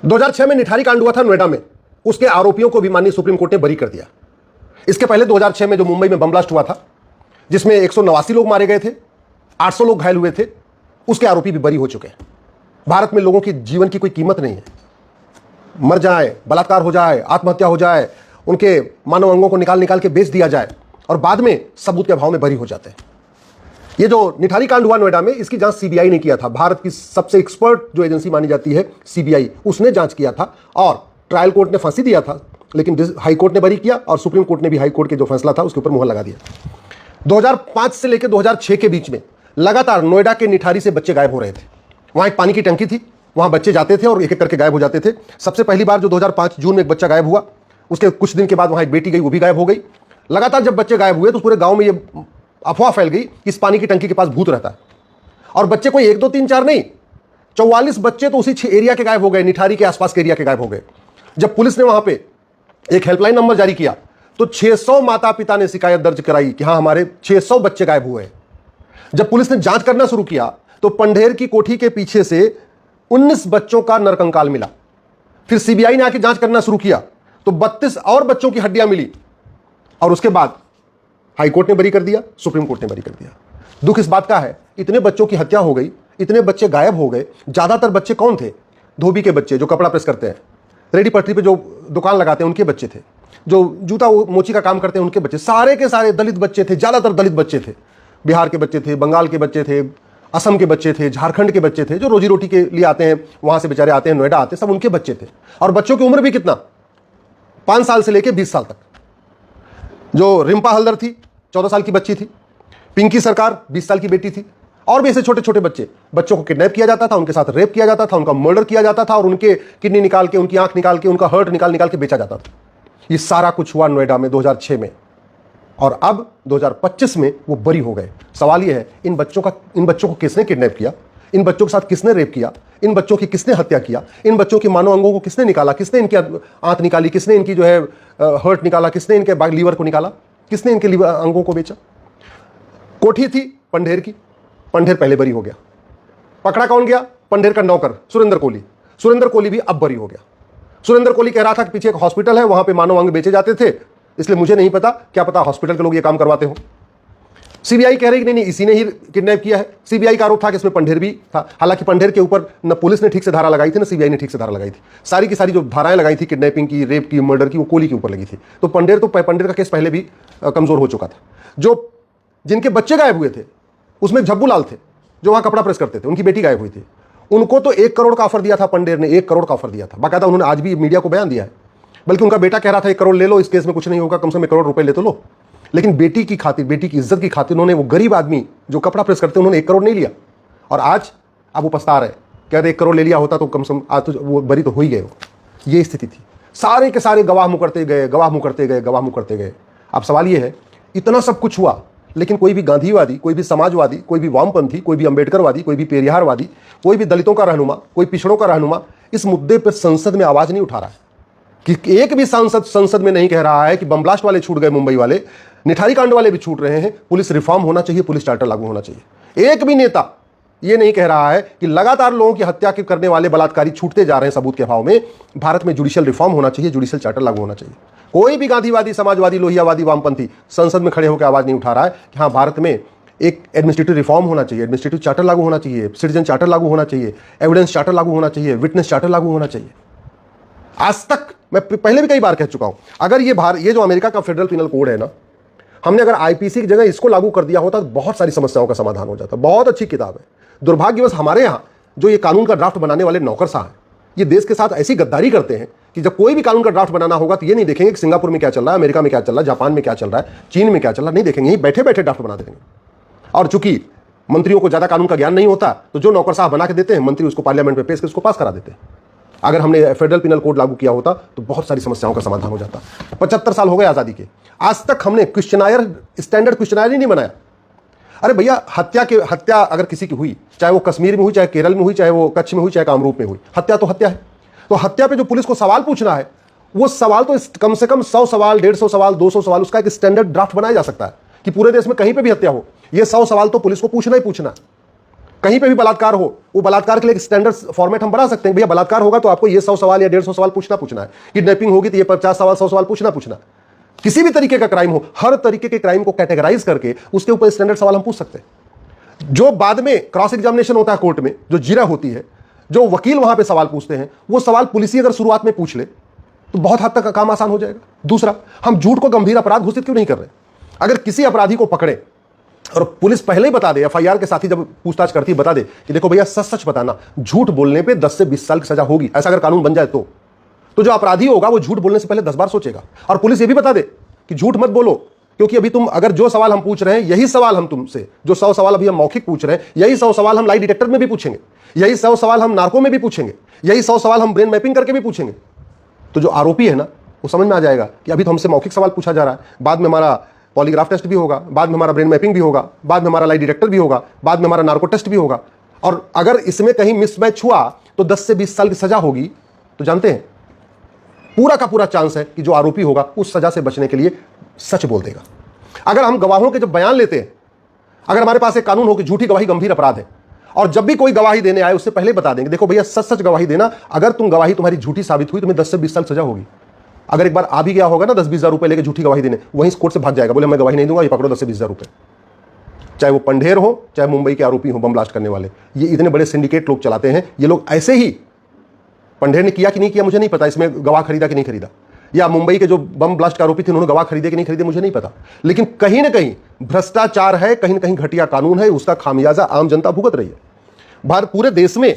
2006 में निठारी कांड हुआ था नोएडा में, उसके आरोपियों को भी माननीय सुप्रीम कोर्ट ने बरी कर दिया। इसके पहले 2006 में जो मुंबई में बम ब्लास्ट हुआ था, जिसमें 189 लोग मारे गए थे, 800 लोग घायल हुए थे, उसके आरोपी भी बरी हो चुके हैं। भारत में लोगों की जीवन की कोई कीमत नहीं है। मर जाए, बलात्कार हो जाए, आत्महत्या हो जाए, उनके मानव अंगों को निकाल निकाल के बेच दिया जाए और बाद में सबूत के अभाव में बरी हो जाते हैं। ये जो निठारी कांड हुआ नोएडा में, इसकी जांच सीबीआई ने किया था। भारत की सबसे एक्सपर्ट जो एजेंसी मानी जाती है सीबीआई, उसने जांच किया था और ट्रायल कोर्ट ने फांसी दिया था, लेकिन हाई कोर्ट ने बरी किया और सुप्रीम कोर्ट ने भी हाई कोर्ट के जो फैसला था उसके ऊपर मुहर लगा दिया। 2005 से लेकर 2006 के बीच में लगातार नोएडा के निठारी से बच्चे गायब हो रहे थे। वहां एक पानी की टंकी थी, वहां बच्चे जाते थे और एक एक करके गायब हो जाते थे। सबसे पहली बार जो 2005 जून में एक बच्चा गायब हुआ, उसके कुछ दिन के बाद वहां एक बेटी गई, वो भी गायब हो गई। लगातार जब बच्चे गायब हुए तो पूरे गांव में ये अफवाह फैल गई कि इस पानी की टंकी के पास भूत रहता है। और बच्चे कोई 1 2 3 4 नहीं, 44 बच्चे तो उसी एरिया के गायब हो गए, निठारी के आसपास के एरिया के गायब हो गए। जब पुलिस ने वहां पे एक हेल्पलाइन नंबर जारी किया तो 600 माता पिता ने शिकायत दर्ज कराई कि हाँ, हमारे 600 बच्चे गायब हुए हैं। जब पुलिस ने जांच करना शुरू किया तो पंढेर की कोठी के पीछे से 19 बच्चों का नरकंकाल मिला। फिर सीबीआई ने आके जांच करना शुरू किया तो 32 और बच्चों की हड्डियां मिली और उसके बाद हाई कोर्ट ने बरी कर दिया, सुप्रीम कोर्ट ने बरी कर दिया। दुख इस बात का है, इतने बच्चों की हत्या हो गई, इतने बच्चे गायब हो गए। ज्यादातर बच्चे कौन थे? धोबी के बच्चे जो कपड़ा प्रेस करते हैं, रेडी पटरी पे जो दुकान लगाते हैं उनके बच्चे थे, जो जूता मोची का काम करते हैं उनके बच्चे, सारे के सारे दलित बच्चे थे। ज्यादातर दलित बच्चे थे, बिहार के बच्चे थे, बंगाल के बच्चे थे, असम के बच्चे थे, झारखंड के बच्चे थे, जो रोजी रोटी के लिए आते हैं, वहां से बेचारे आते हैं, नोएडा आते हैं, सब उनके बच्चे थे। और बच्चों की उम्र भी कितना, 5 साल से लेकर 20 साल तक। जो रिंपा हल्दर थी 14 साल की बच्ची थी, पिंकी सरकार 20 साल की बेटी थी, और भी ऐसे छोटे छोटे बच्चों को किडनैप किया जाता था, उनके साथ रेप किया जाता था, उनका मर्डर किया जाता था और उनके किडनी निकाल के, उनकी आंख निकाल के, उनका हर्ट निकाल के बेचा जाता था। ये सारा कुछ हुआ नोएडा में 2006 में और अब 2025 में वो बरी हो गए। सवाल ये है, इन बच्चों को किसने किडनैप किया, इन बच्चों के साथ किसने रेप किया, इन बच्चों की किसने हत्या किया, इन बच्चों के मानव अंगों को किसने निकाला, किसने इनकी आंत निकाली, किसने इनकी जो है हर्ट निकाला, किसने इनके लीवर को निकाला, किसने इनके लीवर अंगों को बेचा। कोठी थी पंढेर की, पंढेर पहले बरी हो गया। पकड़ा कौन गया? पंढेर का नौकर सुरेंद्र कोहली। सुरेंद्र कोहली भी अब बरी हो गया। सुरेंद्र कोहली कह रहा था कि पीछे एक हॉस्पिटल है, वहां पे मानव अंग बेचे जाते थे, इसलिए मुझे नहीं पता, क्या पता हॉस्पिटल के लोग ये काम करवाते हो। सीबीआई कह रही कि नहीं, इसी ने ही किडनैप किया है। सीबीआई का आरोप था कि इसमें पंढेर भी था। हालांकि पंढेर के ऊपर न पुलिस ने ठीक से धारा लगाई थी, न सीबीआई ने ठीक से धारा लगाई थी। सारी की सारी जो धाराएं लगाई थी किडनैपिंग की, रेप की, मर्डर की, वो कोहली के ऊपर लगी थी। तो पंढेर का केस पहले भी कमजोर हो चुका था। जो जिनके बच्चे गायब हुए थे उसमें झब्बू लाल थे, जो वहां कपड़ा प्रेस करते थे, उनकी बेटी गायब हुई थी। उनको तो 1 करोड़ का ऑफर दिया था पंढेर ने, 1 करोड़ का ऑफर दिया था। बाकायदा उन्होंने आज भी मीडिया को बयान दिया है। बल्कि उनका बेटा कह रहा था 1 करोड़ ले लो, इस केस में कुछ नहीं होगा, कम से कम 1 करोड़ रुपए ले तो लो। लेकिन बेटी की खातिर, बेटी की इज्जत की खातिर उन्होंने, वो गरीब आदमी जो कपड़ा प्रेस करते, उन्होंने 1 करोड़ नहीं लिया। और आज अब वो पछता रहे, कह रहे 1 करोड़ ले लिया होता तो कम से कम आज तो वो बरी तो हो ही गए। ये स्थिति थी। सारे के सारे गवाह मुकरते गए, गवाह मुकरते गए, गवाह मुकरते गए। अब सवाल ये है, इतना सब कुछ हुआ लेकिन कोई भी गांधीवादी, कोई भी समाजवादी, कोई भी वामपंथी, कोई भी अंबेडकरवादी, कोई भी पेरियारवादी, कोई भी दलितों का रहनुमा, कोई पिछड़ों का रहनुमा इस मुद्दे पर संसद में आवाज नहीं उठा रहा है। कि एक भी सांसद संसद में नहीं कह रहा है कि बम ब्लास्ट वाले छूट गए, मुंबई वाले, निठारी कांड वाले भी छूट रहे हैं, पुलिस रिफॉर्म होना चाहिए, पुलिस चार्टर लागू होना चाहिए। एक भी नेता ये नहीं कह रहा है कि लगातार लोगों की हत्या करने वाले बलात्कारी छूटते जा रहे हैं सबूत के अभाव में, भारत में जुडिशियल रिफॉर्म होना चाहिए, जुडिशियल चार्टर लागू होना चाहिए। कोई भी गांधीवादी, समाजवादी, लोहियावादी, वामपंथी संसद में खड़े होकर आवाज नहीं उठा रहा है कि हाँ, भारत में एक एडमिनिस्ट्रेटिव रिफॉर्म होना चाहिए, एडमिनिस्ट्रेटिव चार्टर लागू होना चाहिए, सिटीजन चार्टर लागू होना चाहिए, एविडेंस चार्टर लागू होना चाहिए, विटनेस चार्टर लागू होना चाहिए। आज तक मैं पहले भी कई बार कह चुका हूं, अगर ये जो अमेरिका का फेडरल पिनल कोड है ना, हमने अगर आईपीसी की जगह इसको लागू कर दिया होता तो बहुत सारी समस्याओं का समाधान हो जाता। बहुत अच्छी किताब है। दुर्भाग्यवश हमारे यहां जो ये कानून का ड्राफ्ट बनाने वाले नौकरशाह हैं, ये देश के साथ ऐसी गद्दारी करते हैं कि जब कोई भी कानून का ड्राफ्ट बनाना होगा तो ये नहीं देखेंगे कि सिंगापुर में क्या चल रहा है, अमेरिका में क्या चल रहा है, जापान में क्या चल रहा है, चीन में क्या चल रहा है, नहीं देखेंगे, यहीं बैठे बैठे ड्राफ्ट बना देंगे। और चूंकि मंत्रियों को ज्यादा कानून का ज्ञान नहीं होता तो जो नौकरशाह बना के देते हैं, मंत्री उसको पार्लियामेंट में पेश कर उसको पास करा देते हैं। अगर हमने फेडरल पिनल कोड लागू किया होता तो बहुत सारी समस्याओं का समाधान हो जाता। 75 साल हो गए आजादी के, आज तक हमने स्टैंडर्ड क्वेश्चनायर ही नहीं बनाया। अरे भैया, हत्या अगर किसी की हुई, चाहे वो कश्मीर में हुई, चाहे केरल में हुई, चाहे वो कच्छ में हुई, चाहे कामरूप में हुई, हत्या तो हत्या है। तो हत्या पे जो पुलिस को सवाल पूछना है, वो सवाल तो कम से कम 100 सवाल, 150 सवाल, 200 सवाल, उसका एक स्टैंडर्ड ड्राफ्ट बनाया जा सकता है कि पूरे देश में कहीं पे भी हत्या हो, ये 100 सवाल तो पुलिस को पूछना ही पूछना। कहीं पे भी बलात्कार हो, वो बलात्कार के लिए एक स्टैंडर्ड फॉर्मेट हम बना सकते हैं, भैया बलात्कार होगा तो आपको ये 100 सवाल या 150 सवाल पूछना है, किडनैपिंग होगी तो ये 50 सवाल 100 सवाल पूछना। किसी भी तरीके का क्राइम हो, हर तरीके के क्राइम को कैटेगराइज करके उसके ऊपर स्टैंडर्ड सवाल हम पूछ सकते हैं। जो बाद में क्रॉस एग्जामिनेशन होता है कोर्ट में, जो जीरा होती है, जो वकील वहां पे सवाल पूछते हैं, वो सवाल पुलिस अगर शुरुआत में पूछ ले तो बहुत हद तक काम आसान हो जाएगा। दूसरा, हम झूठ को गंभीर अपराध घोषित क्यों नहीं कर रहे? अगर किसी अपराधी को पकड़े और पुलिस पहले ही बता दे, एफआईआर के साथ ही जब पूछताछ करती है बता दे कि देखो भैया सच सच बताना, झूठ बोलने पे 10 से 20 साल की सजा होगी, ऐसा अगर कानून बन जाए तो जो अपराधी होगा वो झूठ बोलने से पहले 10 बार सोचेगा। और पुलिस ये भी बता दे कि झूठ मत बोलो, क्योंकि अभी तुम अगर जो सवाल हम पूछ रहे हैं, यही सवाल हम तुमसे, जो 100 सवाल अभी हम मौखिक पूछ रहे हैं, यही 100 सवाल हम लाई डिटेक्टर में भी पूछेंगे, यही 100 सवाल हम नार्को में भी पूछेंगे, यही 100 सवाल हम ब्रेन मैपिंग करके भी पूछेंगे। तो जो आरोपी है ना, वो समझ में आ जाएगा कि अभी तो हमसे मौखिक सवाल पूछा जा रहा है, बाद में हमारा पॉलीग्राफ टेस्ट भी होगा, बाद में हमारा ब्रेन मैपिंग भी होगा, बाद में हमारा लाई डिटेक्टर भी होगा, बाद में हमारा नार्को टेस्ट भी होगा, और अगर इसमें कहीं मिसमैच हुआ तो 10 से 20 साल की सजा होगी। तो जानते हैं, पूरा का पूरा चांस है कि जो आरोपी होगा उस सजा से बचने के लिए सच बोल देगा। अगर हम गवाहों के जब बयान लेते हैं, अगर हमारे पास एक कानून हो कि झूठी गवाही गंभीर अपराध है, और जब भी कोई गवाही देने आए उससे पहले बता देंगे, देखो भैया सच सच गवाही देना, अगर तुम गवाही तुम्हारी झूठी साबित हुई तुम्हें 10 से 20 साल सजा होगी। अगर एक बार आ भी गया होगा ना 10-20 हज़ार रुपए लेके झूठी गवाही देने, वहीं कोर्ट से भाग जाएगा, बोले मैं गवाही नहीं दूंगा, ये पकड़ो 10 से 20 हज़ार रुपए। चाहे वो पंढेर हो, चाहे मुंबई के आरोपी हो बम ब्लास्ट करने वाले, ये इतने बड़े सिंडिकेट लोग चलाते हैं। ये लोग ऐसे ही, पंढेर ने किया कि नहीं किया मुझे नहीं पता, इसमें गवाह खरीदा कि नहीं खरीदा, या मुंबई के जो बम ब्लास्ट के आरोपी थे उन्होंने गवाह खरीदे कि नहीं खरीदे मुझे नहीं पता, लेकिन कहीं ना कहीं भ्रष्टाचार है, कहीं ना कहीं घटिया कानून है, उसका खामियाजा आम जनता भुगत रही है। भारत पूरे देश में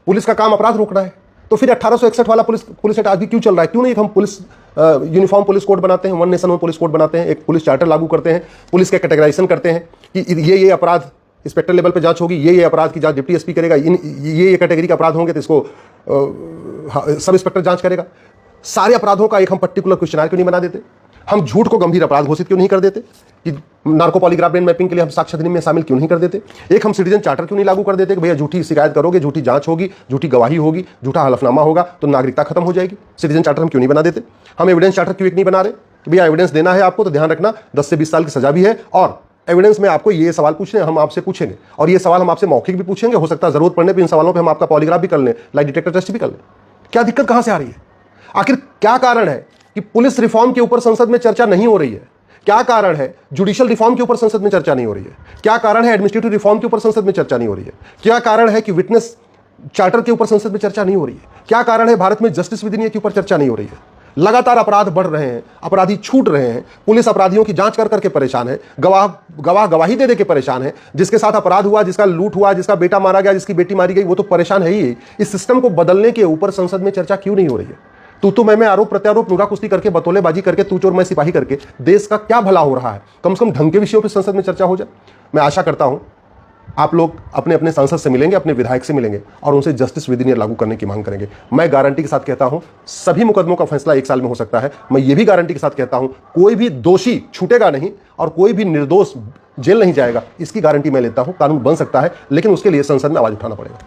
पुलिस का काम अपराध रोकना है, तो फिर 1861 वाला पुलिस एक्ट आज भी क्यों चल रहा है? क्यों नहीं हम पुलिस यूनिफॉर्म पुलिस कोड बनाते हैं, one nation one police code बनाते हैं, एक पुलिस चार्टर लागू करते हैं, पुलिस के कैटेगराइजेशन करते हैं कि ये अपराध इंस्पेक्टर लेवल पे जांच होगी, ये अपराध की जांच डिप्टी एसपी करेगा, ये कैटेगरी के अपराध होंगे तो इसको सब इंस्पेक्टर जांच करेगा। सारे अपराधों का एक हम पर्टिकुलर क्वेश्चनर क्यों नहीं बना देते? हम झूठ को गंभीर अपराध घोषित क्यों नहीं कर देते? कि नार्को पॉलीग्राफ ब्रेन मैपिंग के लिए हम साक्ष्य अधिनियम में शामिल क्यों नहीं कर देते? एक हम सिटीजन चार्टर क्यों नहीं लागू कर देते कि भैया झूठी शिकायत करोगे, झूठी जांच होगी, झूठी गवाही होगी, झूठा हलफनामा होगा तो नागरिकता खत्म हो जाएगी। सिटीजन चार्टर हम क्यों नहीं बना देते? हम एविडेंस चार्टर क्यों एक नहीं बना रहे कि भैया एविडेंस देना है आपको तो ध्यान रखना 10 से 20 साल की सजा भी है, और एविडेंस में आपको ये सवाल पूछने हम आपसे पूछेंगे, और ये सवाल हम आपसे मौखिक भी पूछेंगे, हो सकता है जरूरत पड़ने पर इन सवालों पर हम आपका पॉलीग्राफ भी कर लें, लाई डिटेक्टर टेस्ट भी कर लें। क्या दिक्कत कहां से आ रही है? आखिर क्या कारण है कि पुलिस रिफॉर्म के ऊपर संसद में चर्चा नहीं हो रही है? क्या कारण है जुडिशियल रिफॉर्म के ऊपर संसद में चर्चा नहीं हो रही है? क्या कारण है एडमिनिस्ट्रेटिव रिफॉर्म के ऊपर संसद में चर्चा नहीं हो रही है? क्या कारण है कि विटनेस चार्टर के ऊपर संसद में चर्चा नहीं हो रही है? क्या कारण है भारत में जस्टिस विधिनियम के ऊपर चर्चा नहीं हो रही है? लगातार अपराध बढ़ रहे हैं, अपराधी छूट रहे हैं, पुलिस अपराधियों की जांच कर करके परेशान है, गवाही दे के परेशान है, जिसके साथ अपराध हुआ, जिसका लूट हुआ, जिसका बेटा मारा गया, जिसकी बेटी मारी गई, वो तो परेशान है ही। इस सिस्टम को बदलने के ऊपर संसद में चर्चा क्यों नहीं हो रही है? तू मैं आरोप प्रत्यारोप नुरा कुश्ती करके, बतौलेबाजी करके, तू चोर मैं सिपाही करके देश का क्या भला हो रहा है? कम से कम ढंग के विषयों पर संसद में चर्चा हो जाए। मैं आशा करता हूं आप लोग अपने अपने सांसद से मिलेंगे, अपने विधायक से मिलेंगे और उनसे जस्टिस विधिनियम लागू करने की मांग करेंगे। मैं गारंटी के साथ कहता हूं सभी मुकदमों का फैसला 1 साल में हो सकता है। मैं ये भी गारंटी के साथ कहता हूं कोई भी दोषी छूटेगा नहीं और कोई भी निर्दोष जेल नहीं जाएगा। इसकी गारंटी मैं लेता हूं। कानून बन सकता है, लेकिन उसके लिए संसद में आवाज उठाना पड़ेगा।